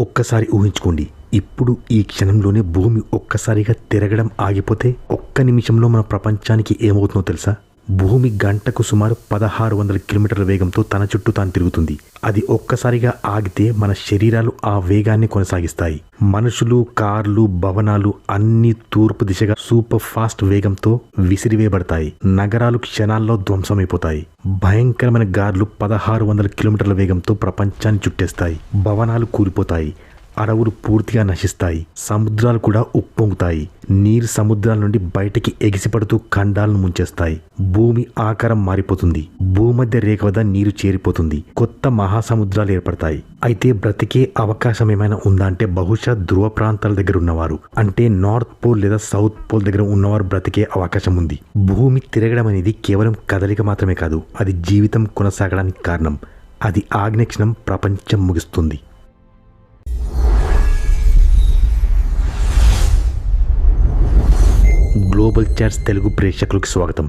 ఒక్కసారి ఊహించుకోండి, ఇప్పుడు ఈ క్షణంలోనే భూమి ఒక్కసారిగా తిరగడం ఆగిపోతే ఒక్క నిమిషంలో మన ప్రపంచానికి ఏమవుతుందో తెలుసా? భూమి గంటకు సుమారు 1600 కిలోమీటర్ల వేగంతో తన చుట్టూ తాను తిరుగుతుంది. అది ఒక్కసారిగా ఆగితే మన శరీరాలు ఆ వేగాన్ని కొనసాగిస్తాయి. మనుషులు, కార్లు, భవనాలు అన్నీ తూర్పు దిశగా సూపర్ ఫాస్ట్ వేగంతో విసిరివేయబడతాయి. నగరాలు క్షణాల్లో ధ్వంసమైపోతాయి. భయంకరమైన గాలులు 1600 కిలోమీటర్ల వేగంతో ప్రపంచాన్ని చుట్టేస్తాయి. భవనాలు కూలిపోతాయి. అడవులు పూర్తిగా నశిస్తాయి. సముద్రాలు కూడా ఉప్పొంగుతాయి. నీరు సముద్రాల నుండి బయటికి ఎగిసిపడుతూ ఖండాలను ముంచేస్తాయి. భూమి ఆకారం మారిపోతుంది. భూమధ్య రేఖ వద్ద నీరు చేరిపోతుంది. కొత్త మహాసముద్రాలు ఏర్పడతాయి. అయితే బ్రతికే అవకాశం ఏమైనా ఉందా అంటే బహుశా ధ్రువ ప్రాంతాల దగ్గర ఉన్నవారు, అంటే నార్త్ పోల్ లేదా సౌత్ పోల్ దగ్గర ఉన్నవారు బ్రతికే అవకాశం ఉంది. భూమి తిరగడం అనేది కేవలం కదలిక మాత్రమే కాదు, అది జీవితం కొనసాగడానికి కారణం. అది ఆజ్ఞ క్షణం ప్రపంచం ముగుస్తుంది. గ్లోబల్ చాట్స్ తెలుగు ప్రేక్షకులకు స్వాగతం.